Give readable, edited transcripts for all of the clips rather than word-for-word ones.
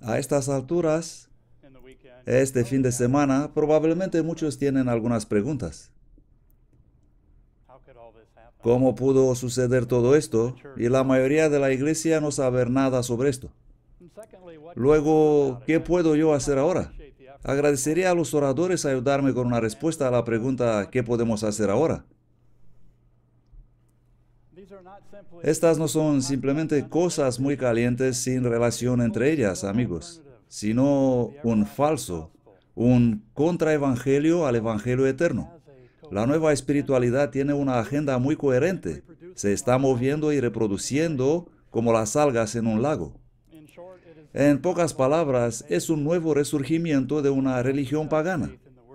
A estas alturas, este fin de semana, probablemente muchos tienen algunas preguntas. ¿Cómo pudo suceder todo esto? Y la mayoría de la iglesia no sabe nada sobre esto. Luego, ¿qué puedo yo hacer ahora? Agradecería a los oradores ayudarme con una respuesta a la pregunta ¿qué podemos hacer ahora? Estas no son simplemente cosas muy calientes sin relación entre ellas, amigos, sino un contraevangelio al evangelio eterno. La nueva espiritualidad tiene una agenda muy coherente. Se está moviendo y reproduciendo como las algas en un lago. En pocas palabras, es un nuevo resurgimiento de una religión pagana,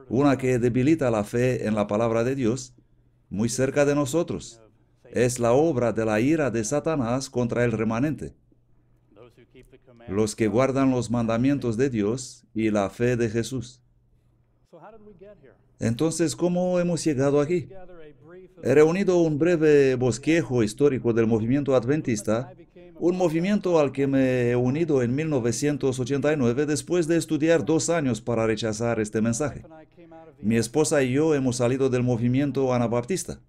una que debilita la fe en la palabra de Dios, muy cerca de nosotros. Es la obra de la ira de Satanás contra el remanente, los que guardan los mandamientos de Dios y la fe de Jesús. Entonces, ¿cómo hemos llegado aquí? He reunido un breve bosquejo histórico del movimiento adventista, un movimiento al que me he unido en 1989 después de estudiar 2 años para rechazar este mensaje. Mi esposa y yo hemos salido del movimiento anabaptista.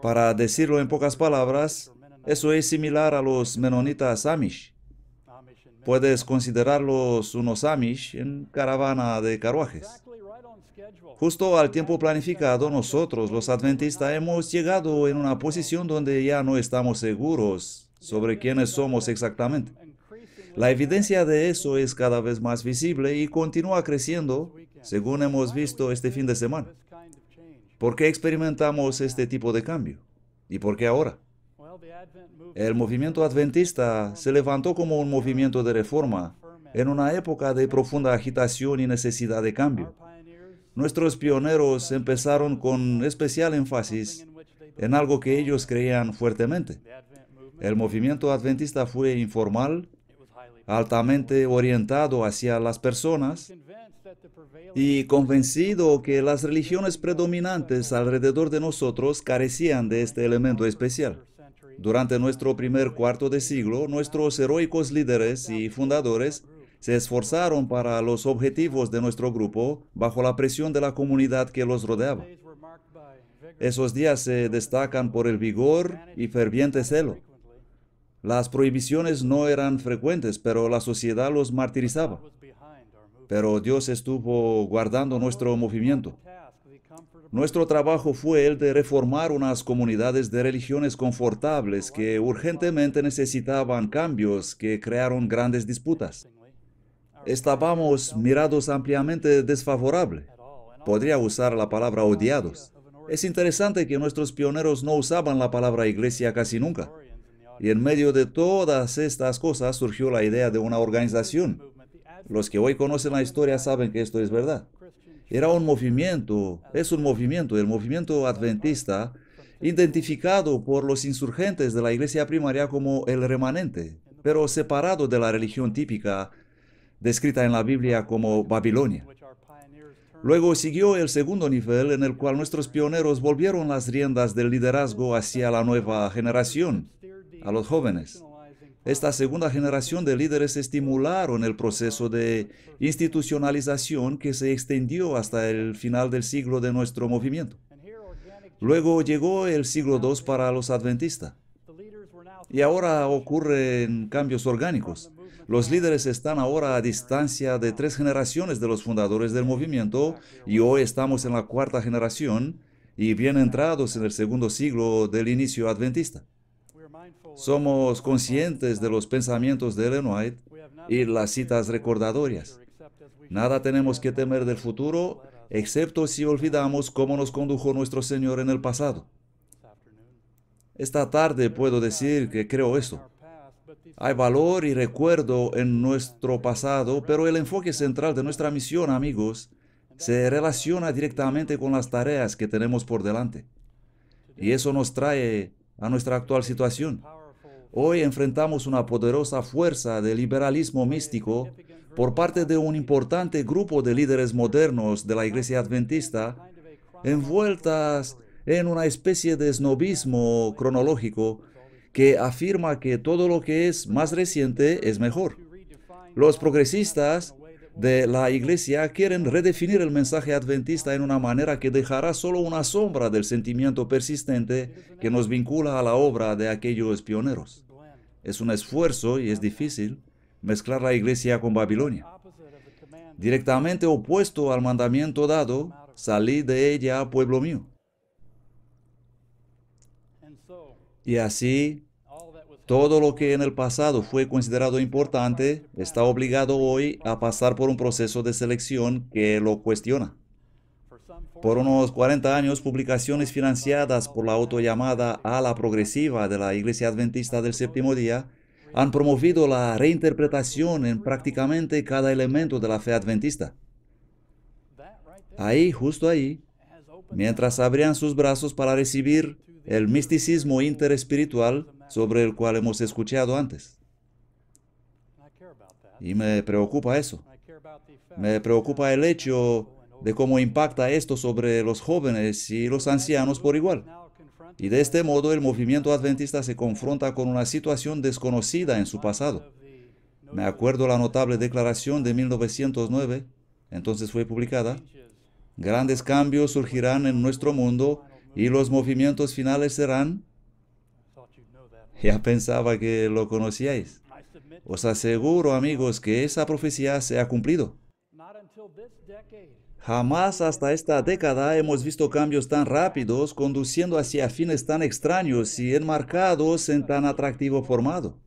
Para decirlo en pocas palabras, eso es similar a los menonitas Amish. Puedes considerarlos unos Amish en caravana de carruajes. Justo al tiempo planificado, nosotros, los adventistas, hemos llegado en una posición donde ya no estamos seguros sobre quiénes somos exactamente. La evidencia de eso es cada vez más visible y continúa creciendo, según hemos visto este fin de semana. ¿Por qué experimentamos este tipo de cambio? ¿Y por qué ahora? El movimiento adventista se levantó como un movimiento de reforma en una época de profunda agitación y necesidad de cambio. Nuestros pioneros empezaron con especial énfasis en algo que ellos creían fuertemente. El movimiento adventista fue informal, altamente orientado hacia las personas y convencido que las religiones predominantes alrededor de nosotros carecían de este elemento especial. Durante nuestro primer cuarto de siglo, nuestros heroicos líderes y fundadores se esforzaron para los objetivos de nuestro grupo bajo la presión de la comunidad que los rodeaba. Esos días se destacan por el vigor y ferviente celo. Las prohibiciones no eran frecuentes, pero la sociedad los martirizaba. Pero Dios estuvo guardando nuestro movimiento. Nuestro trabajo fue el de reformar unas comunidades de religiones confortables que urgentemente necesitaban cambios que crearon grandes disputas. Estábamos mirados ampliamente desfavorable. Podría usar la palabra odiados. Es interesante que nuestros pioneros no usaban la palabra iglesia casi nunca. Y en medio de todas estas cosas surgió la idea de una organización. Los que hoy conocen la historia saben que esto es verdad. Era un movimiento, es un movimiento, el movimiento adventista, identificado por los insurgentes de la iglesia primaria como el remanente, pero separado de la religión típica, descrita en la Biblia como Babilonia. Luego siguió el segundo nivel en el cual nuestros pioneros volvieron las riendas del liderazgo hacia la nueva generación, a los jóvenes. Esta segunda generación de líderes estimularon el proceso de institucionalización que se extendió hasta el final del siglo de nuestro movimiento. Luego llegó el siglo II para los adventistas. Y ahora ocurren cambios orgánicos. Los líderes están ahora a distancia de 3 generaciones de los fundadores del movimiento y hoy estamos en la 4ª generación y bien entrados en el segundo siglo del inicio adventista. Somos conscientes de los pensamientos de Ellen White y las citas recordatorias. Nada tenemos que temer del futuro, excepto si olvidamos cómo nos condujo nuestro Señor en el pasado. Esta tarde puedo decir que creo eso. Hay valor y recuerdo en nuestro pasado, pero el enfoque central de nuestra misión, amigos, se relaciona directamente con las tareas que tenemos por delante. Y eso nos trae a nuestra actual situación. Hoy enfrentamos una poderosa fuerza de liberalismo místico por parte de un importante grupo de líderes modernos de la Iglesia Adventista, envueltas en una especie de snobismo cronológico que afirma que todo lo que es más reciente es mejor. Los progresistas de la Iglesia quieren redefinir el mensaje adventista en una manera que dejará solo una sombra del sentimiento persistente que nos vincula a la obra de aquellos pioneros. Es un esfuerzo y es difícil mezclar la Iglesia con Babilonia. Directamente opuesto al mandamiento dado, salid de ella, pueblo mío. Y así, todo lo que en el pasado fue considerado importante está obligado hoy a pasar por un proceso de selección que lo cuestiona. Por unos 40 años, publicaciones financiadas por la autollamada ala progresiva de la Iglesia Adventista del Séptimo Día han promovido la reinterpretación en prácticamente cada elemento de la fe adventista. Ahí, justo ahí, mientras abrían sus brazos para recibir el misticismo interespiritual sobre el cual hemos escuchado antes. Y me preocupa eso. Me preocupa el hecho de cómo impacta esto sobre los jóvenes y los ancianos por igual. Y de este modo el movimiento adventista se confronta con una situación desconocida en su pasado. Me acuerdo la notable declaración de 1909, entonces fue publicada: grandes cambios surgirán en nuestro mundo y los movimientos finales serán... Ya pensaba que lo conocíais. Os aseguro, amigos, que esa profecía se ha cumplido. Jamás hasta esta década hemos visto cambios tan rápidos conduciendo hacia fines tan extraños y enmarcados en tan atractivo formato.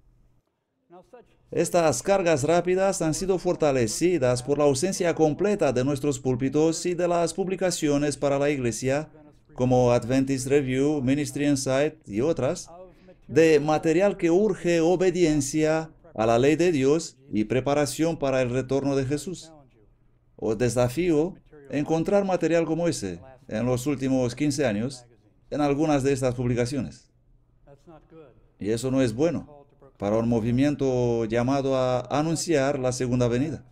Estas cargas rápidas han sido fortalecidas por la ausencia completa de nuestros púlpitos y de las publicaciones para la Iglesia, como Adventist Review, Ministry Insight y otras, de material que urge obediencia a la ley de Dios y preparación para el retorno de Jesús. Os desafío a encontrar material como ese en los últimos 15 años en algunas de estas publicaciones. Y eso no es bueno para un movimiento llamado a anunciar la segunda venida.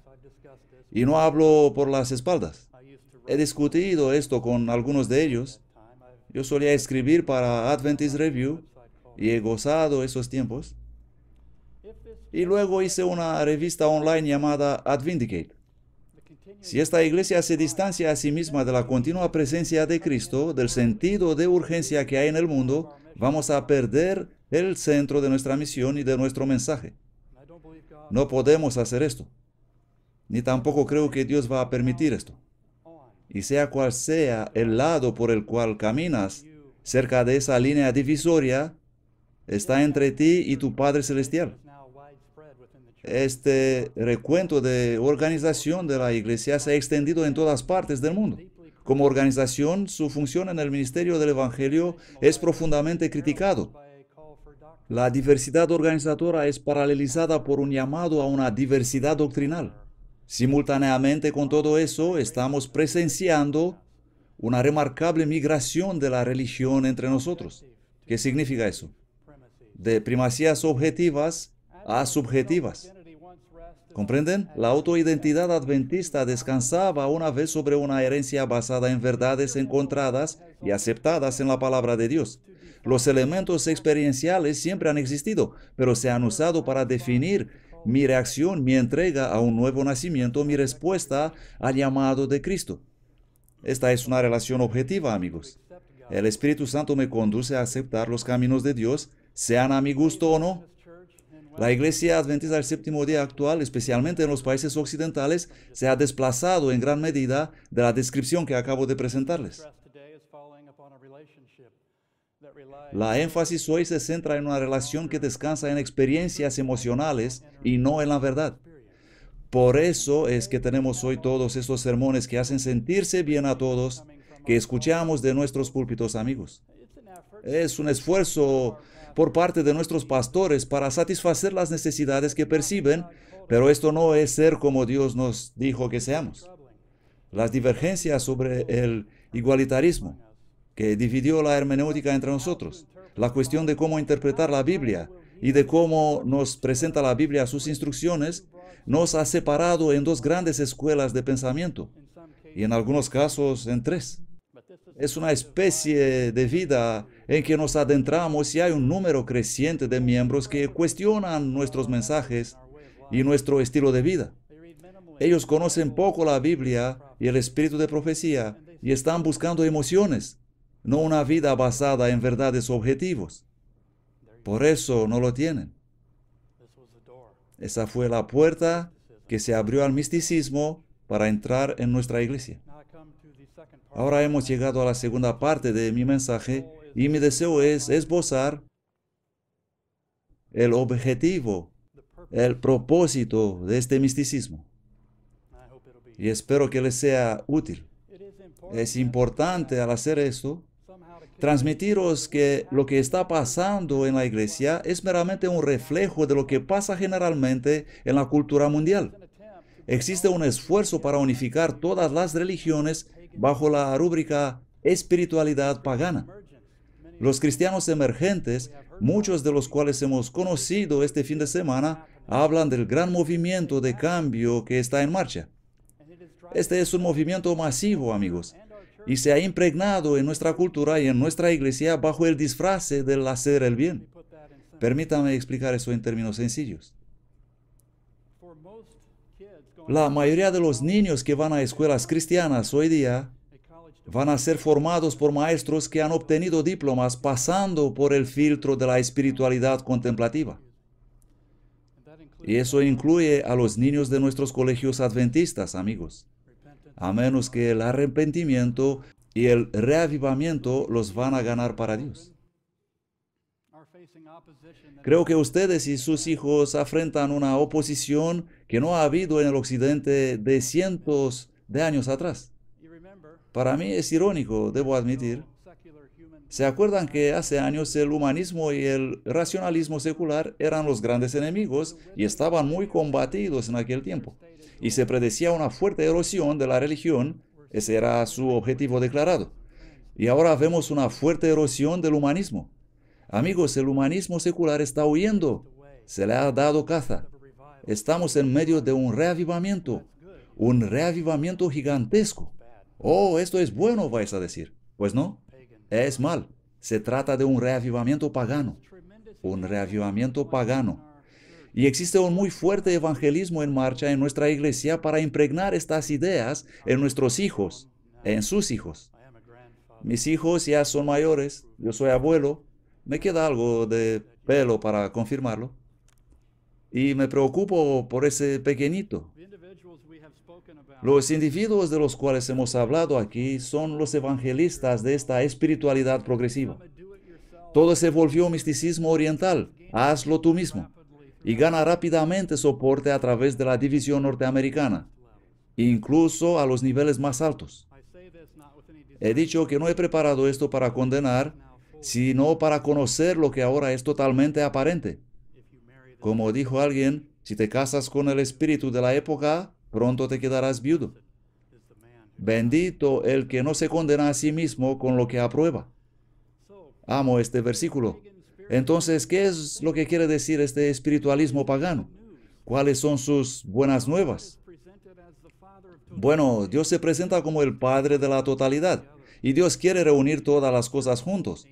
Y no hablo por las espaldas. He discutido esto con algunos de ellos. Yo solía escribir para Adventist Review y he gozado esos tiempos. Y luego hice una revista online llamada Advindicate. Si esta iglesia se distancia a sí misma de la continua presencia de Cristo, del sentido de urgencia que hay en el mundo, vamos a perder el centro de nuestra misión y de nuestro mensaje. No podemos hacer esto. Ni tampoco creo que Dios va a permitir esto. Y sea cual sea el lado por el cual caminas, cerca de esa línea divisoria, está entre ti y tu Padre Celestial. Este recuento de organización de la Iglesia se ha extendido en todas partes del mundo. Como organización, su función en el ministerio del Evangelio es profundamente criticado. La diversidad organizadora es paralelizada por un llamado a una diversidad doctrinal. Simultáneamente con todo eso, estamos presenciando una remarcable migración de la religión entre nosotros. ¿Qué significa eso? De primacías objetivas a subjetivas. ¿Comprenden? La autoidentidad adventista descansaba una vez sobre una herencia basada en verdades encontradas y aceptadas en la palabra de Dios. Los elementos experienciales siempre han existido, pero se han usado para definir mi reacción, mi entrega a un nuevo nacimiento, mi respuesta al llamado de Cristo. Esta es una relación objetiva, amigos. El Espíritu Santo me conduce a aceptar los caminos de Dios, sean a mi gusto o no. La Iglesia Adventista del Séptimo Día actual, especialmente en los países occidentales, se ha desplazado en gran medida de la descripción que acabo de presentarles. La énfasis hoy se centra en una relación que descansa en experiencias emocionales y no en la verdad. Por eso es que tenemos hoy todos estos sermones que hacen sentirse bien a todos, que escuchamos de nuestros púlpitos amigos. Es un esfuerzo por parte de nuestros pastores para satisfacer las necesidades que perciben, pero esto no es ser como Dios nos dijo que seamos. Las divergencias sobre el igualitarismo, que dividió la hermenéutica entre nosotros, la cuestión de cómo interpretar la Biblia y de cómo nos presenta la Biblia sus instrucciones, nos ha separado en dos grandes escuelas de pensamiento, y en algunos casos en tres. Es una especie de vida en que nos adentramos y hay un número creciente de miembros que cuestionan nuestros mensajes y nuestro estilo de vida. Ellos conocen poco la Biblia y el espíritu de profecía y están buscando emociones, no una vida basada en verdades objetivos. Por eso no lo tienen. Esa fue la puerta que se abrió al misticismo para entrar en nuestra iglesia. Ahora hemos llegado a la segunda parte de mi mensaje y mi deseo es esbozar el objetivo, el propósito de este misticismo. Y espero que les sea útil. Es importante al hacer esto transmitiros que lo que está pasando en la iglesia es meramente un reflejo de lo que pasa generalmente en la cultura mundial. Existe un esfuerzo para unificar todas las religiones bajo la rúbrica espiritualidad pagana. Los cristianos emergentes, muchos de los cuales hemos conocido este fin de semana, hablan del gran movimiento de cambio que está en marcha. Este es un movimiento masivo, amigos, y se ha impregnado en nuestra cultura y en nuestra iglesia bajo el disfraz del hacer el bien. Permítame explicar eso en términos sencillos. La mayoría de los niños que van a escuelas cristianas hoy día van a ser formados por maestros que han obtenido diplomas pasando por el filtro de la espiritualidad contemplativa. Y eso incluye a los niños de nuestros colegios adventistas, amigos. A menos que el arrepentimiento y el reavivamiento los van a ganar para Dios. Creo que ustedes y sus hijos afrentan una oposición que no ha habido en el occidente de cientos de años atrás. Para mí es irónico, debo admitir. ¿Se acuerdan que hace años el humanismo y el racionalismo secular eran los grandes enemigos y estaban muy combatidos en aquel tiempo? Y se predecía una fuerte erosión de la religión, ese era su objetivo declarado. Y ahora vemos una fuerte erosión del humanismo. Amigos, el humanismo secular está huyendo, se le ha dado caza. Estamos en medio de un reavivamiento gigantesco. Oh, esto es bueno, vais a decir. Pues no, es mal. Se trata de un reavivamiento pagano. Un reavivamiento pagano. Y existe un muy fuerte evangelismo en marcha en nuestra iglesia para impregnar estas ideas en nuestros hijos, en sus hijos. Mis hijos ya son mayores, yo soy abuelo, me queda algo de pelo para confirmarlo. Y me preocupo por ese pequeñito. Los individuos de los cuales hemos hablado aquí son los evangelistas de esta espiritualidad progresiva. Todo se volvió misticismo oriental, hazlo tú mismo, y gana rápidamente soporte a través de la división norteamericana, incluso a los niveles más altos. He dicho que no he preparado esto para condenar, sino para conocer lo que ahora es totalmente aparente. Como dijo alguien, si te casas con el espíritu de la época, pronto te quedarás viudo. Bendito el que no se condena a sí mismo con lo que aprueba. Amo este versículo. Entonces, ¿qué es lo que quiere decir este espiritualismo pagano? ¿Cuáles son sus buenas nuevas? Bueno, Dios se presenta como el Padre de la totalidad, y Dios quiere reunir todas las cosas juntos.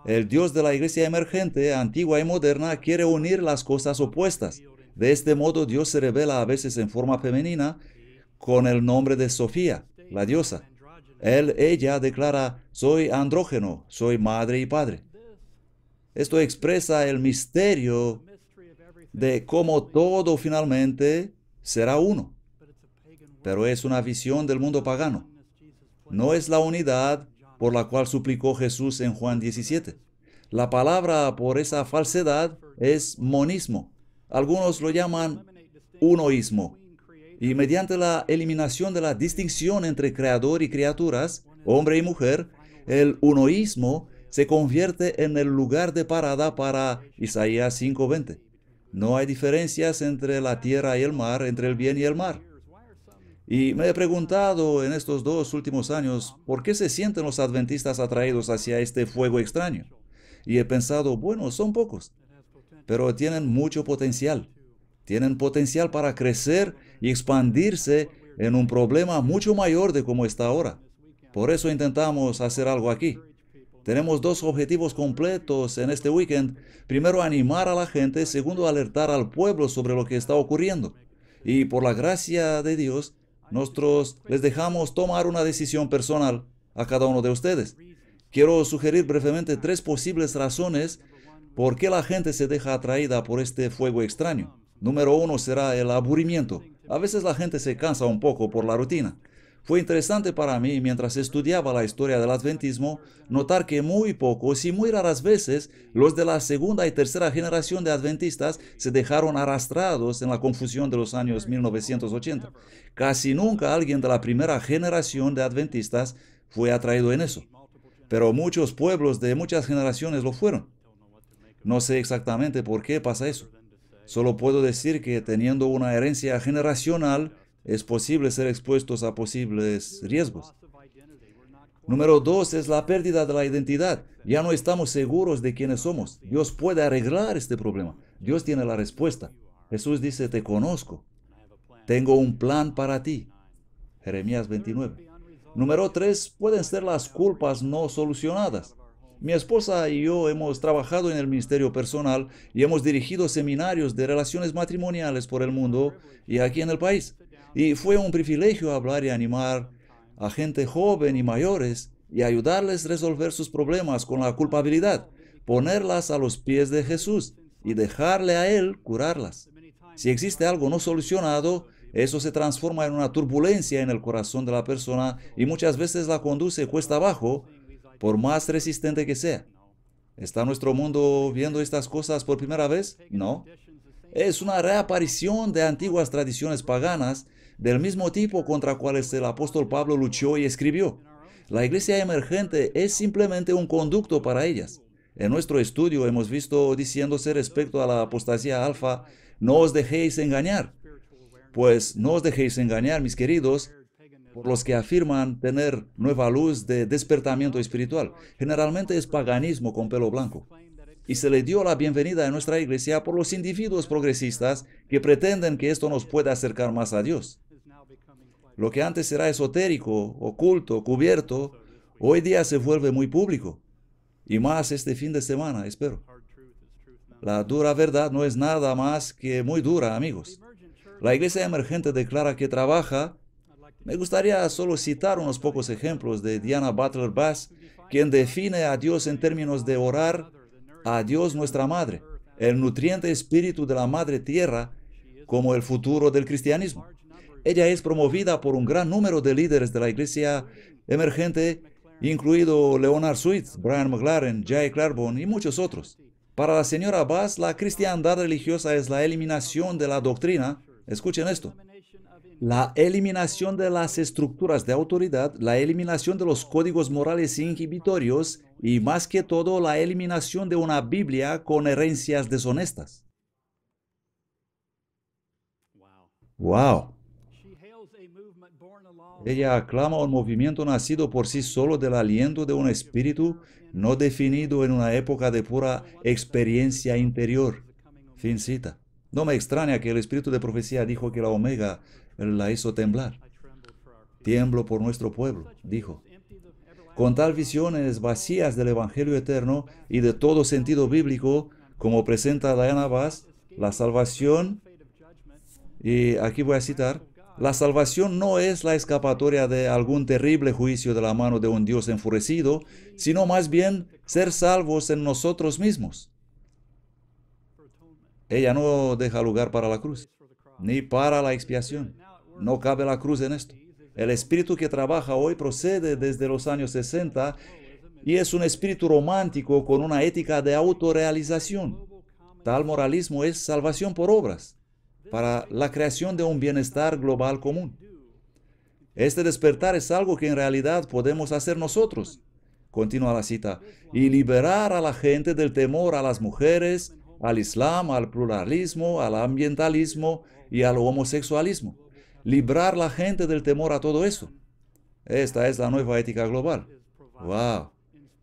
El Dios de la iglesia emergente, antigua y moderna, quiere unir las cosas opuestas. De este modo, Dios se revela a veces en forma femenina con el nombre de Sofía, la diosa. Ella declara, soy andrógeno, soy madre y padre. Esto expresa el misterio de cómo todo finalmente será uno. Pero es una visión del mundo pagano. No es la unidad por la cual suplicó Jesús en Juan 17. La palabra por esa falsedad es monismo. Algunos lo llaman unoísmo. Y mediante la eliminación de la distinción entre creador y criaturas, hombre y mujer, el unoísmo se convierte en el lugar de parada para Isaías 5:20. No hay diferencias entre la tierra y el mar, entre el bien y el mal. Y me he preguntado en estos 2 últimos años, ¿por qué se sienten los adventistas atraídos hacia este fuego extraño? Y he pensado, bueno, son pocos, pero tienen mucho potencial. Tienen potencial para crecer y expandirse en un problema mucho mayor de como está ahora. Por eso intentamos hacer algo aquí. Tenemos dos objetivos completos en este weekend. Primero, animar a la gente. Segundo, alertar al pueblo sobre lo que está ocurriendo. Y por la gracia de Dios, nosotros les dejamos tomar una decisión personal a cada uno de ustedes. Quiero sugerir brevemente 3 posibles razones por qué la gente se deja atraída por este fuego extraño. Número 1 será el aburrimiento. A veces la gente se cansa un poco por la rutina. Fue interesante para mí, mientras estudiaba la historia del adventismo, notar que muy pocos y muy raras veces los de la segunda y tercera generación de adventistas se dejaron arrastrados en la confusión de los años 1980. Casi nunca alguien de la primera generación de adventistas fue atraído en eso. Pero muchos pueblos de muchas generaciones lo fueron. No sé exactamente por qué pasa eso. Solo puedo decir que teniendo una herencia generacional, es posible ser expuestos a posibles riesgos. Número 2 es la pérdida de la identidad. Ya no estamos seguros de quiénes somos. Dios puede arreglar este problema. Dios tiene la respuesta. Jesús dice, te conozco. Tengo un plan para ti. Jeremías 29. Número 3 pueden ser las culpas no solucionadas. Mi esposa y yo hemos trabajado en el ministerio personal y hemos dirigido seminarios de relaciones matrimoniales por el mundo y aquí en el país. Y fue un privilegio hablar y animar a gente joven y mayores y ayudarles a resolver sus problemas con la culpabilidad, ponerlas a los pies de Jesús y dejarle a Él curarlas. Si existe algo no solucionado, eso se transforma en una turbulencia en el corazón de la persona y muchas veces la conduce cuesta abajo, por más resistente que sea. ¿Está nuestro mundo viendo estas cosas por primera vez? No. Es una reaparición de antiguas tradiciones paganas del mismo tipo contra cuales el apóstol Pablo luchó y escribió. La iglesia emergente es simplemente un conducto para ellas. En nuestro estudio hemos visto diciéndose respecto a la apostasía alfa, no os dejéis engañar. Pues no os dejéis engañar, mis queridos, por los que afirman tener nueva luz de despertamiento espiritual. Generalmente es paganismo con pelo blanco. Y se le dio la bienvenida en nuestra iglesia por los individuos progresistas que pretenden que esto nos pueda acercar más a Dios. Lo que antes era esotérico, oculto, cubierto, hoy día se vuelve muy público. Y más este fin de semana, espero. La dura verdad no es nada más que muy dura, amigos. La iglesia emergente declara que trabaja. Me gustaría solo citar unos pocos ejemplos de Diana Butler Bass, quien define a Dios en términos de orar a Dios nuestra Madre, el nutriente espíritu de la Madre Tierra, como el futuro del cristianismo. Ella es promovida por un gran número de líderes de la iglesia emergente, incluido Leonard Sweet, Brian McLaren, Jay Claiborne y muchos otros. Para la señora Bass, la cristiandad religiosa es la eliminación de la doctrina. Escuchen esto. La eliminación de las estructuras de autoridad, la eliminación de los códigos morales inhibitorios y, más que todo, la eliminación de una Biblia con herencias deshonestas. ¡Wow! Ella aclama un movimiento nacido por sí solo del aliento de un espíritu no definido en una época de pura experiencia interior. Fin cita. No me extraña que el espíritu de profecía dijo que la Omega la hizo temblar. Tiemblo por nuestro pueblo, dijo. Con tal visiones vacías del Evangelio eterno y de todo sentido bíblico, como presenta Diana Bass, la salvación, y aquí voy a citar, la salvación no es la escapatoria de algún terrible juicio de la mano de un Dios enfurecido, sino más bien ser salvos en nosotros mismos. Ella no deja lugar para la cruz, ni para la expiación. No cabe la cruz en esto. El espíritu que trabaja hoy procede desde los años 60 y es un espíritu romántico con una ética de autorrealización. Tal moralismo es salvación por obras, para la creación de un bienestar global común. Este despertar es algo que en realidad podemos hacer nosotros. Continúa la cita. Y liberar a la gente del temor a las mujeres, al Islam, al pluralismo, al ambientalismo y al homosexualismo. Librar la gente del temor a todo eso. Esta es la nueva ética global. ¡Wow!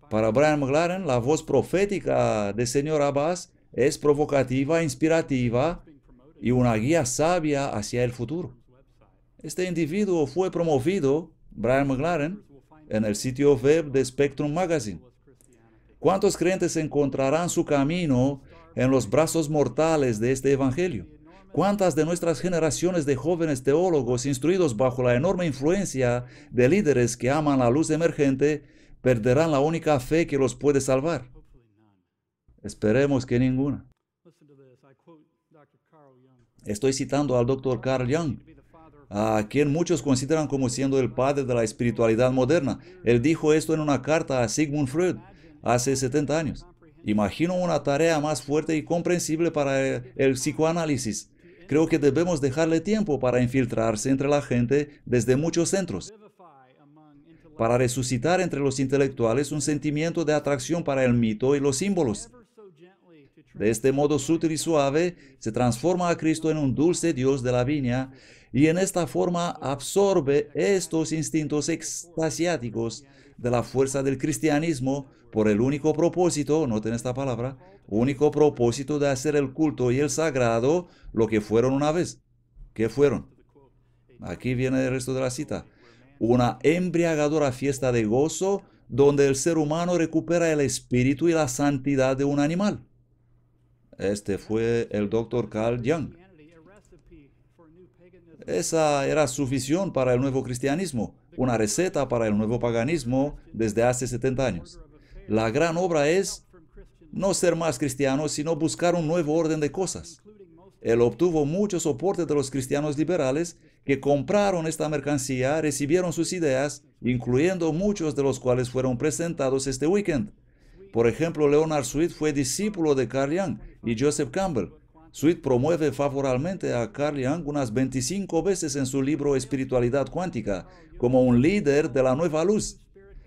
Para Brian McLaren, la voz profética de Señor Bass es provocativa, inspirativa y una guía sabia hacia el futuro. Este individuo fue promovido, Brian McLaren, en el sitio web de Spectrum Magazine. ¿Cuántos creyentes encontrarán su camino en los brazos mortales de este evangelio? ¿Cuántas de nuestras generaciones de jóvenes teólogos instruidos bajo la enorme influencia de líderes que aman la luz emergente perderán la única fe que los puede salvar? Esperemos que ninguna. Estoy citando al Dr. Carl Jung, a quien muchos consideran como siendo el padre de la espiritualidad moderna. Él dijo esto en una carta a Sigmund Freud hace 70 años. Imagino una tarea más fuerte y comprensible para el psicoanálisis. Creo que debemos dejarle tiempo para infiltrarse entre la gente desde muchos centros, para resucitar entre los intelectuales un sentimiento de atracción para el mito y los símbolos. De este modo sutil y suave, se transforma a Cristo en un dulce Dios de la viña y en esta forma absorbe estos instintos extasiáticos de la fuerza del cristianismo por el único propósito, noten esta palabra, único propósito de hacer el culto y el sagrado lo que fueron una vez. ¿Qué fueron? Aquí viene el resto de la cita. Una embriagadora fiesta de gozo donde el ser humano recupera el espíritu y la santidad de un animal. Este fue el Dr. Carl Jung. Esa era su visión para el nuevo cristianismo, una receta para el nuevo paganismo desde hace 70 años. La gran obra es no ser más cristiano, sino buscar un nuevo orden de cosas. Él obtuvo mucho soporte de los cristianos liberales que compraron esta mercancía, recibieron sus ideas, incluyendo muchos de los cuales fueron presentados este weekend. Por ejemplo, Leonard Sweet fue discípulo de Carl Jung y Joseph Campbell. Sweet promueve favorablemente a Carl Jung unas 25 veces en su libro Espiritualidad Cuántica, como un líder de la nueva luz.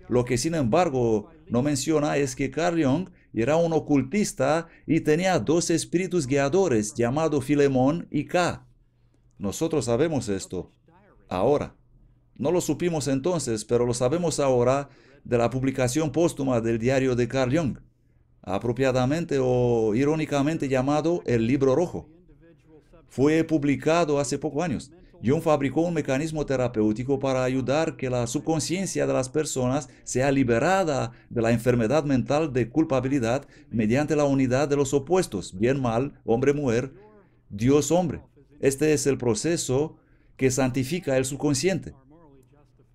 Lo que sin embargo no menciona es que Carl Jung era un ocultista y tenía dos espíritus guiadores llamados Filemón y K. Nosotros sabemos esto ahora. No lo supimos entonces, pero lo sabemos ahora de la publicación póstuma del diario de Carl Jung, apropiadamente o irónicamente llamado El Libro Rojo. Fue publicado hace pocos años. Jung fabricó un mecanismo terapéutico para ayudar que la subconsciencia de las personas sea liberada de la enfermedad mental de culpabilidad mediante la unidad de los opuestos, bien-mal, hombre-mujer, Dios-hombre. Este es el proceso que santifica el subconsciente.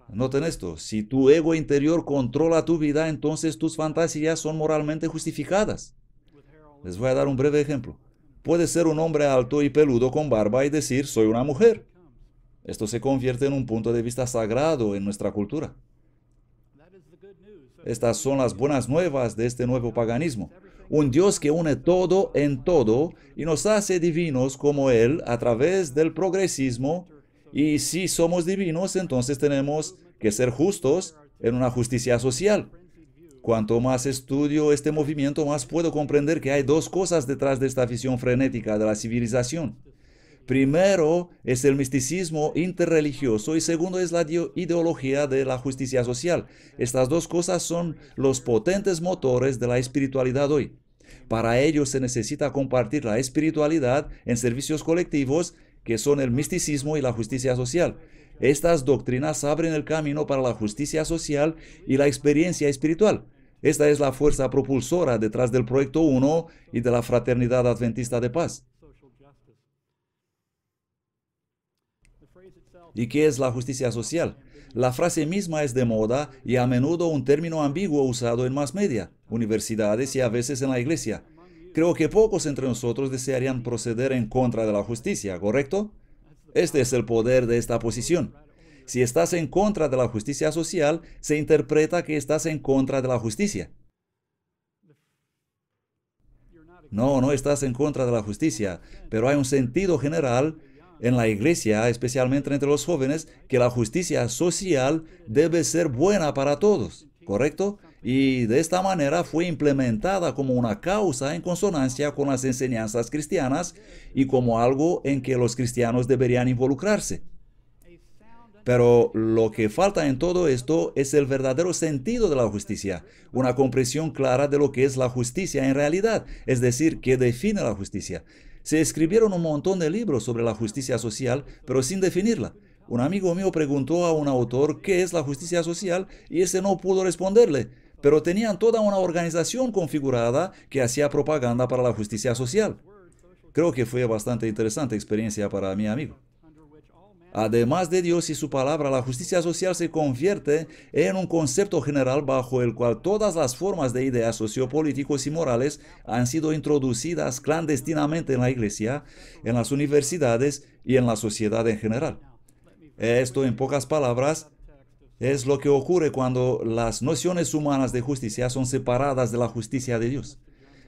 Noten esto, si tu ego interior controla tu vida, entonces tus fantasías son moralmente justificadas. Les voy a dar un breve ejemplo. Puedes ser un hombre alto y peludo con barba y decir, soy una mujer. Esto se convierte en un punto de vista sagrado en nuestra cultura. Estas son las buenas nuevas de este nuevo paganismo. Un Dios que une todo en todo y nos hace divinos como Él a través del progresismo. Y si somos divinos, entonces tenemos que ser justos en una justicia social. Cuanto más estudio este movimiento, más puedo comprender que hay dos cosas detrás de esta visión frenética de la civilización. Primero es el misticismo interreligioso y segundo es la ideología de la justicia social. Estas dos cosas son los potentes motores de la espiritualidad hoy. Para ello se necesita compartir la espiritualidad en servicios colectivos que son el misticismo y la justicia social. Estas doctrinas abren el camino para la justicia social y la experiencia espiritual. Esta es la fuerza propulsora detrás del Proyecto 1 y de la Fraternidad Adventista de Paz. ¿Y qué es la justicia social? La frase misma es de moda y a menudo un término ambiguo usado en mass media, universidades y a veces en la iglesia. Creo que pocos entre nosotros desearían proceder en contra de la justicia, ¿correcto? Este es el poder de esta posición. Si estás en contra de la justicia social, se interpreta que estás en contra de la justicia. No estás en contra de la justicia, pero hay un sentido general en la iglesia, especialmente entre los jóvenes, que la justicia social debe ser buena para todos, ¿correcto? Y de esta manera fue implementada como una causa en consonancia con las enseñanzas cristianas y como algo en que los cristianos deberían involucrarse. Pero lo que falta en todo esto es el verdadero sentido de la justicia, una comprensión clara de lo que es la justicia en realidad, es decir, qué define la justicia. Se escribieron un montón de libros sobre la justicia social, pero sin definirla. Un amigo mío preguntó a un autor qué es la justicia social y ese no pudo responderle, pero tenían toda una organización configurada que hacía propaganda para la justicia social. Creo que fue bastante interesante experiencia para mi amigo. Además de Dios y su palabra, la justicia social se convierte en un concepto general bajo el cual todas las formas de ideas sociopolíticos y morales han sido introducidas clandestinamente en la iglesia, en las universidades y en la sociedad en general. Esto, en pocas palabras, es lo que ocurre cuando las nociones humanas de justicia son separadas de la justicia de Dios.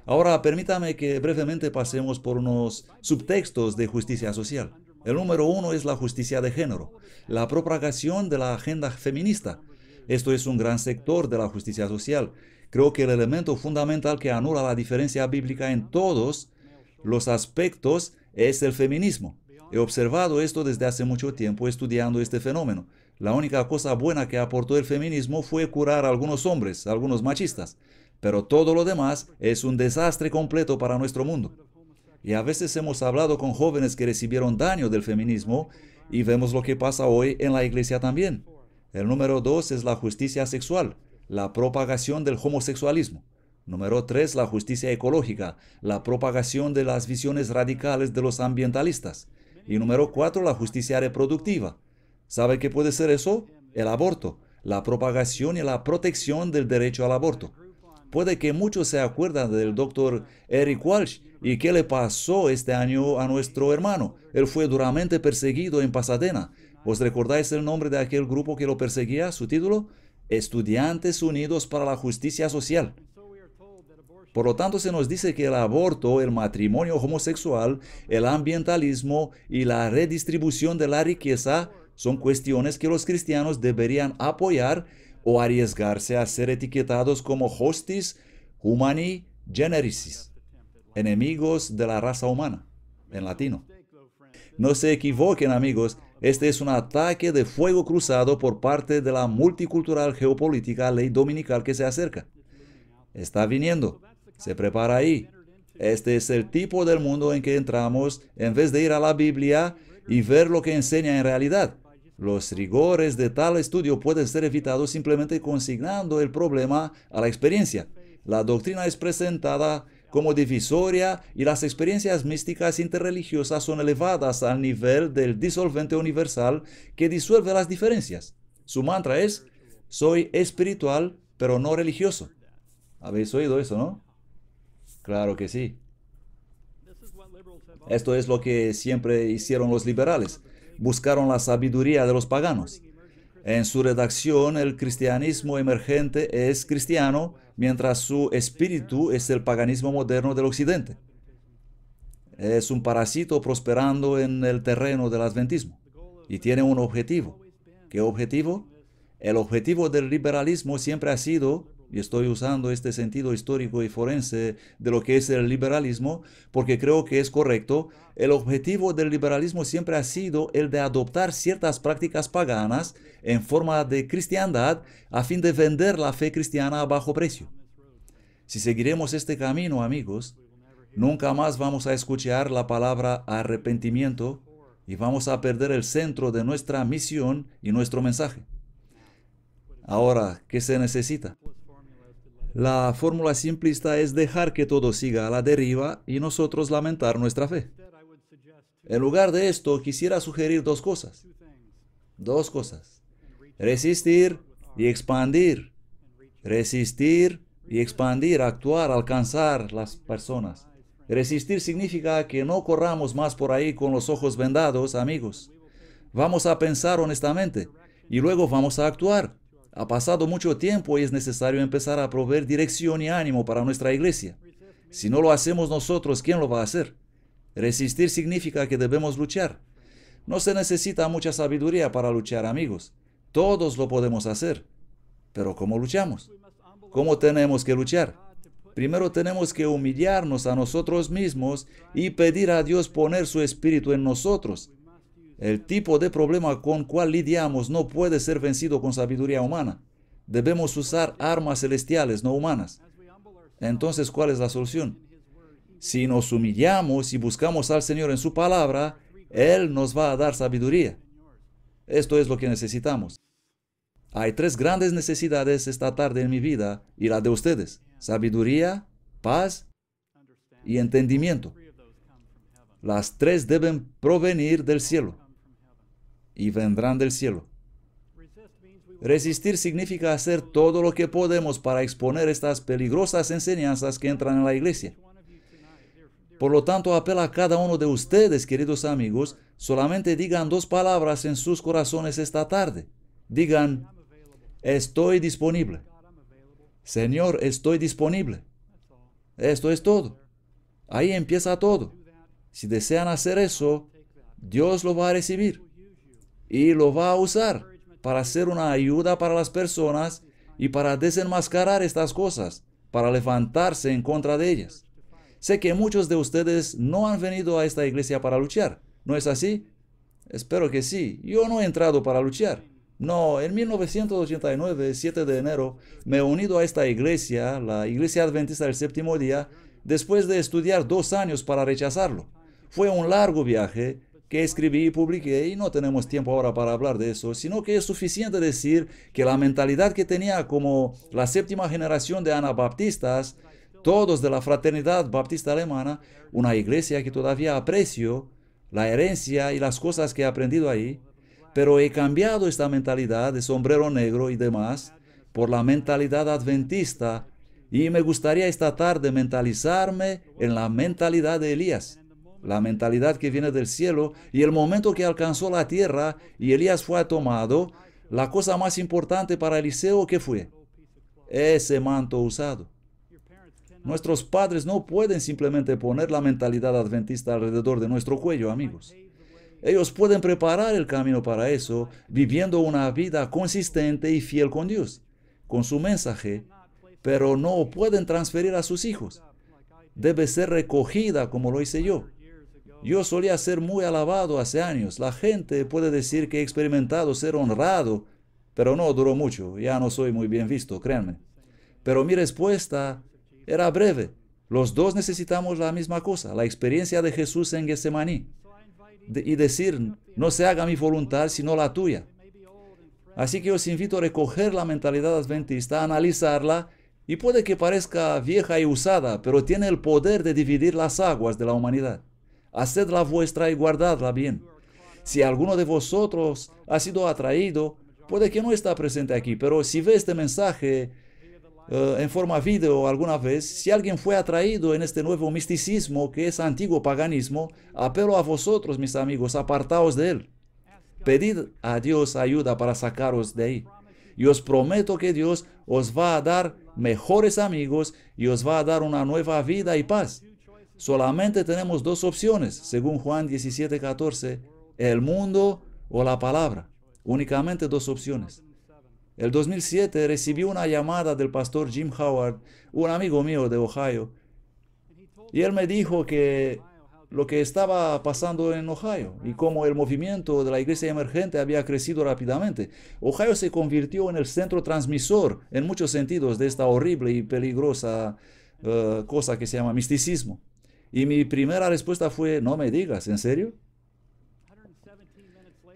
Ahora, permítame que brevemente pasemos por unos subtextos de justicia social. El número 1 es la justicia de género, la propagación de la agenda feminista. Esto es un gran sector de la justicia social. Creo que el elemento fundamental que anula la diferencia bíblica en todos los aspectos es el feminismo. He observado esto desde hace mucho tiempo estudiando este fenómeno. La única cosa buena que aportó el feminismo fue curar a algunos hombres, algunos machistas. Pero todo lo demás es un desastre completo para nuestro mundo. Y a veces hemos hablado con jóvenes que recibieron daño del feminismo y vemos lo que pasa hoy en la iglesia también. El número 2 es la justicia sexual, la propagación del homosexualismo. Número 3, la justicia ecológica, la propagación de las visiones radicales de los ambientalistas. Y número 4, la justicia reproductiva. ¿Sabe qué puede ser eso? El aborto, la propagación y la protección del derecho al aborto. Puede que muchos se acuerdan del doctor Eric Walsh y qué le pasó este año a nuestro hermano. Él fue duramente perseguido en Pasadena. ¿Os recordáis el nombre de aquel grupo que lo perseguía? ¿Su título? Estudiantes Unidos para la Justicia Social. Por lo tanto, se nos dice que el aborto, el matrimonio homosexual, el ambientalismo y la redistribución de la riqueza son cuestiones que los cristianos deberían apoyar o arriesgarse a ser etiquetados como hostis humani genericis, enemigos de la raza humana, en latino. No se equivoquen, amigos, este es un ataque de fuego cruzado por parte de la multicultural geopolítica ley dominical que se acerca. Está viniendo, se prepara ahí. Este es el tipo del mundo en que entramos en vez de ir a la Biblia y ver lo que enseña en realidad. Los rigores de tal estudio pueden ser evitados simplemente consignando el problema a la experiencia. La doctrina es presentada como divisoria y las experiencias místicas interreligiosas son elevadas al nivel del disolvente universal que disuelve las diferencias. Su mantra es, soy espiritual pero no religioso. ¿Habéis oído eso, no? Claro que sí. Esto es lo que siempre hicieron los liberales. Buscaron la sabiduría de los paganos. En su redacción, el cristianismo emergente es cristiano, mientras su espíritu es el paganismo moderno del occidente. Es un parásito prosperando en el terreno del adventismo. Y tiene un objetivo. ¿Qué objetivo? El objetivo del liberalismo siempre ha sido, y estoy usando este sentido histórico y forense de lo que es el liberalismo, porque creo que es correcto, el objetivo del liberalismo siempre ha sido el de adoptar ciertas prácticas paganas en forma de cristiandad a fin de vender la fe cristiana a bajo precio. Si seguiremos este camino, amigos, nunca más vamos a escuchar la palabra arrepentimiento y vamos a perder el centro de nuestra misión y nuestro mensaje. Ahora, ¿qué se necesita? La fórmula simplista es dejar que todo siga a la deriva y nosotros lamentar nuestra fe. En lugar de esto, quisiera sugerir dos cosas. Dos cosas. Resistir y expandir. Resistir y expandir, actuar, alcanzar las personas. Resistir significa que no corramos más por ahí con los ojos vendados, amigos. Vamos a pensar honestamente y luego vamos a actuar. Ha pasado mucho tiempo y es necesario empezar a proveer dirección y ánimo para nuestra iglesia. Si no lo hacemos nosotros, ¿quién lo va a hacer? Resistir significa que debemos luchar. No se necesita mucha sabiduría para luchar, amigos. Todos lo podemos hacer. Pero ¿cómo luchamos? ¿Cómo tenemos que luchar? Primero tenemos que humillarnos a nosotros mismos y pedir a Dios poner su espíritu en nosotros. El tipo de problema con cual lidiamos no puede ser vencido con sabiduría humana. Debemos usar armas celestiales, no humanas. Entonces, ¿cuál es la solución? Si nos humillamos y buscamos al Señor en su palabra, Él nos va a dar sabiduría. Esto es lo que necesitamos. Hay tres grandes necesidades esta tarde en mi vida y la de ustedes: sabiduría, paz y entendimiento. Las tres deben provenir del cielo y vendrán del cielo. Resistir significa hacer todo lo que podemos para exponer estas peligrosas enseñanzas que entran en la iglesia. Por lo tanto, apelo a cada uno de ustedes, queridos amigos, solamente digan dos palabras en sus corazones esta tarde. Digan: estoy disponible. Señor, estoy disponible. Esto es todo. Ahí empieza todo. Si desean hacer eso, Dios lo va a recibir y lo va a usar para ser una ayuda para las personas y para desenmascarar estas cosas, para levantarse en contra de ellas. Sé que muchos de ustedes no han venido a esta iglesia para luchar, ¿no es así? Espero que sí. Yo no he entrado para luchar. No, en 1989, 7 de enero, me he unido a esta iglesia, la Iglesia Adventista del Séptimo Día, después de estudiar 2 años para rechazarlo. Fue un largo viaje que escribí y publiqué, y no tenemos tiempo ahora para hablar de eso, sino que es suficiente decir que la mentalidad que tenía como la séptima generación de anabaptistas, todos de la Fraternidad Baptista Alemana, una iglesia que todavía aprecio, la herencia y las cosas que he aprendido ahí, pero he cambiado esta mentalidad de sombrero negro y demás por la mentalidad adventista, y me gustaría esta tarde mentalizarme en la mentalidad de Elías, la mentalidad que viene del cielo, y el momento que alcanzó la tierra y Elías fue tomado, la cosa más importante para Eliseo, ¿qué fue? Ese manto usado. Nuestros padres no pueden simplemente poner la mentalidad adventista alrededor de nuestro cuello, amigos. Ellos pueden preparar el camino para eso, viviendo una vida consistente y fiel con Dios, con su mensaje, pero no pueden transferir a sus hijos. Debe ser recogida como lo hice yo. Yo solía ser muy alabado hace años. La gente puede decir que he experimentado ser honrado, pero no duró mucho. Ya no soy muy bien visto, créanme. Pero mi respuesta era breve. Los dos necesitamos la misma cosa, la experiencia de Jesús en Getsemaní. Y decir: no se haga mi voluntad sino la tuya. Así que os invito a recoger la mentalidad adventista, a analizarla, y puede que parezca vieja y usada, pero tiene el poder de dividir las aguas de la humanidad. Hacedla vuestra y guardadla bien. Si alguno de vosotros ha sido atraído, puede que no está presente aquí, pero si ve este mensaje en forma video alguna vez, si alguien fue atraído en este nuevo misticismo que es antiguo paganismo, apelo a vosotros, mis amigos, apartaos de él. Pedid a Dios ayuda para sacaros de ahí. Y os prometo que Dios os va a dar mejores amigos y os va a dar una nueva vida y paz. Solamente tenemos 2 opciones, según Juan 17:14, el mundo o la palabra. Únicamente 2 opciones. El 2007 recibí una llamada del pastor Jim Howard, un amigo mío de Ohio, y él me dijo que lo que estaba pasando en Ohio y cómo el movimiento de la iglesia emergente había crecido rápidamente. Ohio se convirtió en el centro transmisor en muchos sentidos de esta horrible y peligrosa cosa que se llama misticismo. Y mi primera respuesta fue: no me digas, ¿en serio?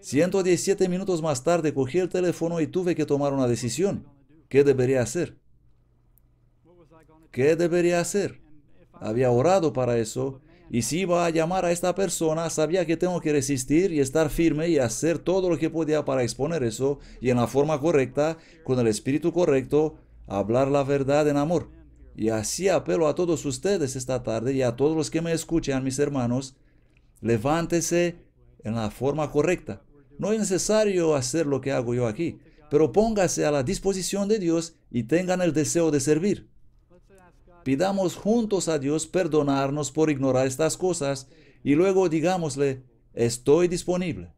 117 minutos más tarde cogí el teléfono y tuve que tomar una decisión. ¿Qué debería hacer? ¿Qué debería hacer? Había orado para eso, y si iba a llamar a esta persona, sabía que tengo que resistir y estar firme y hacer todo lo que podía para exponer eso, y en la forma correcta, con el espíritu correcto, hablar la verdad en amor. Y así apelo a todos ustedes esta tarde y a todos los que me escuchan, mis hermanos: levántese en la forma correcta. No es necesario hacer lo que hago yo aquí, pero póngase a la disposición de Dios y tengan el deseo de servir. Pidamos juntos a Dios perdonarnos por ignorar estas cosas y luego digámosle: estoy disponible.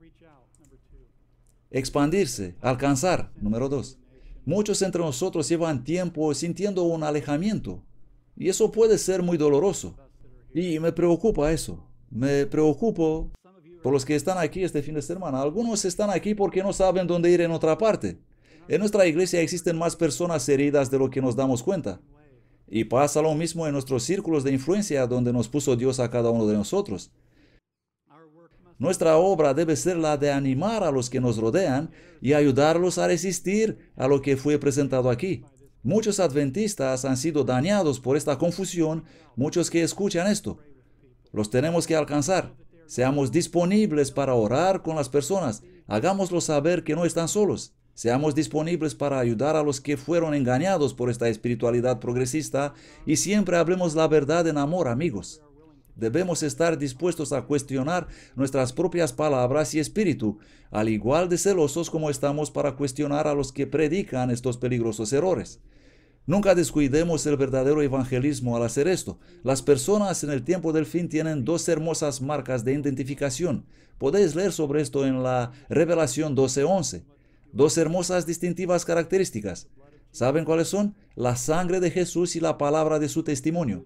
Expandirse, alcanzar, número 2. Muchos entre nosotros llevan tiempo sintiendo un alejamiento, y eso puede ser muy doloroso. Y me preocupa eso. Me preocupo por los que están aquí este fin de semana. Algunos están aquí porque no saben dónde ir en otra parte. En nuestra iglesia existen más personas heridas de lo que nos damos cuenta. Y pasa lo mismo en nuestros círculos de influencia donde nos puso Dios a cada uno de nosotros. Nuestra obra debe ser la de animar a los que nos rodean y ayudarlos a resistir a lo que fue presentado aquí. Muchos adventistas han sido dañados por esta confusión, muchos que escuchan esto. Los tenemos que alcanzar. Seamos disponibles para orar con las personas. Hagámoslo saber que no están solos. Seamos disponibles para ayudar a los que fueron engañados por esta espiritualidad progresista y siempre hablemos la verdad en amor, amigos. Debemos estar dispuestos a cuestionar nuestras propias palabras y espíritu, al igual de celosos como estamos para cuestionar a los que predican estos peligrosos errores. Nunca descuidemos el verdadero evangelismo al hacer esto. Las personas en el tiempo del fin tienen dos hermosas marcas de identificación. Podéis leer sobre esto en la Revelación 12:11. Dos hermosas distintivas características. ¿Saben cuáles son? La sangre de Jesús y la palabra de su testimonio.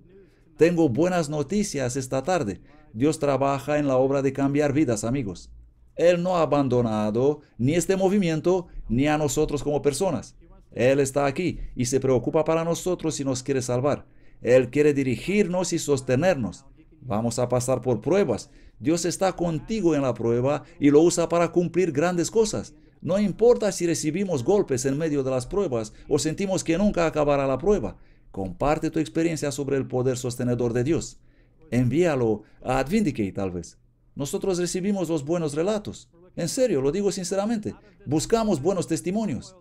Tengo buenas noticias esta tarde. Dios trabaja en la obra de cambiar vidas, amigos. Él no ha abandonado ni este movimiento ni a nosotros como personas. Él está aquí y se preocupa para nosotros y nos quiere salvar. Él quiere dirigirnos y sostenernos. Vamos a pasar por pruebas. Dios está contigo en la prueba y lo usa para cumplir grandes cosas. No importa si recibimos golpes en medio de las pruebas o sentimos que nunca acabará la prueba. Comparte tu experiencia sobre el poder sostenedor de Dios. Envíalo a Advindicate tal vez. Nosotros recibimos los buenos relatos. En serio, lo digo sinceramente. Buscamos buenos testimonios.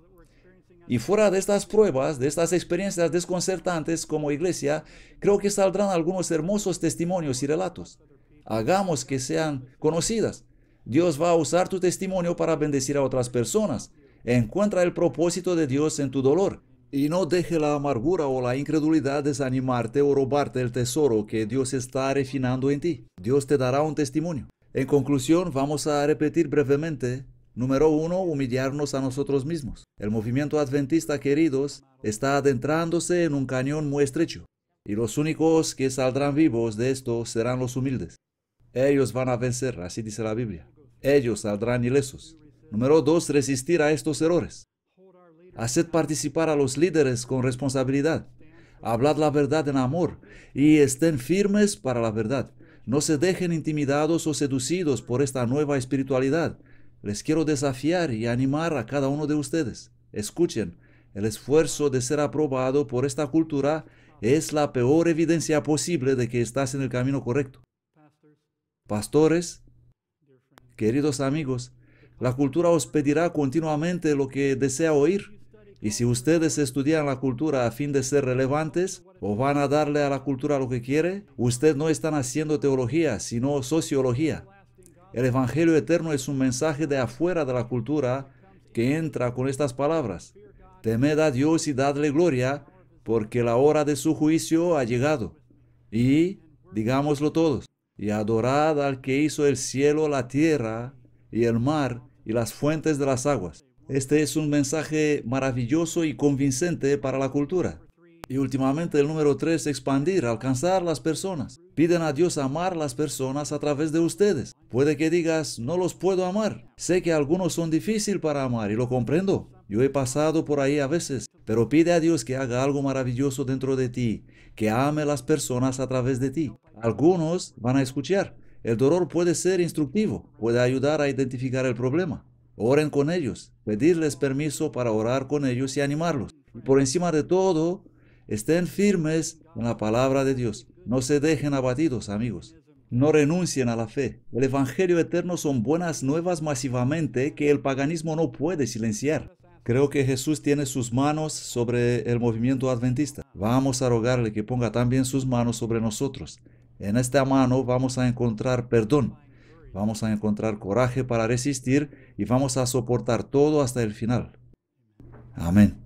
Y fuera de estas pruebas, de estas experiencias desconcertantes como iglesia, creo que saldrán algunos hermosos testimonios y relatos. Hagamos que sean conocidas. Dios va a usar tu testimonio para bendecir a otras personas. Encuentra el propósito de Dios en tu dolor. Y no deje la amargura o la incredulidad desanimarte o robarte el tesoro que Dios está refinando en ti. Dios te dará un testimonio. En conclusión, vamos a repetir brevemente. Número 1, humillarnos a nosotros mismos. El movimiento adventista, queridos, está adentrándose en un cañón muy estrecho. Y los únicos que saldrán vivos de esto serán los humildes. Ellos van a vencer, así dice la Biblia. Ellos saldrán ilesos. Número 2, resistir a estos errores. Haced participar a los líderes con responsabilidad. Hablad la verdad en amor y estén firmes para la verdad. No se dejen intimidados o seducidos por esta nueva espiritualidad. Les quiero desafiar y animar a cada uno de ustedes. Escuchen, el esfuerzo de ser aprobado por esta cultura es la peor evidencia posible de que estás en el camino correcto. Pastores, queridos amigos, la cultura os pedirá continuamente lo que desea oír. Y si ustedes estudian la cultura a fin de ser relevantes o van a darle a la cultura lo que quiere, ustedes no están haciendo teología, sino sociología. El Evangelio eterno es un mensaje de afuera de la cultura que entra con estas palabras. Temed a Dios y dadle gloria, porque la hora de su juicio ha llegado. Y, digámoslo todos, y adorad al que hizo el cielo, la tierra, y el mar, y las fuentes de las aguas. Este es un mensaje maravilloso y convincente para la cultura. Y últimamente el número 3, expandir, alcanzar las personas. Piden a Dios amar las personas a través de ustedes. Puede que digas, no los puedo amar. Sé que algunos son difíciles para amar y lo comprendo. Yo he pasado por ahí a veces. Pero pide a Dios que haga algo maravilloso dentro de ti, que ame a las personas a través de ti. Algunos van a escuchar. El dolor puede ser instructivo, puede ayudar a identificar el problema. Oren con ellos, pedirles permiso para orar con ellos y animarlos. Y por encima de todo, estén firmes en la palabra de Dios. No se dejen abatidos, amigos. No renuncien a la fe. El Evangelio eterno son buenas nuevas masivamente que el paganismo no puede silenciar. Creo que Jesús tiene sus manos sobre el movimiento adventista. Vamos a rogarle que ponga también sus manos sobre nosotros. En esta mano vamos a encontrar perdón. Vamos a encontrar coraje para resistir y vamos a soportar todo hasta el final. Amén.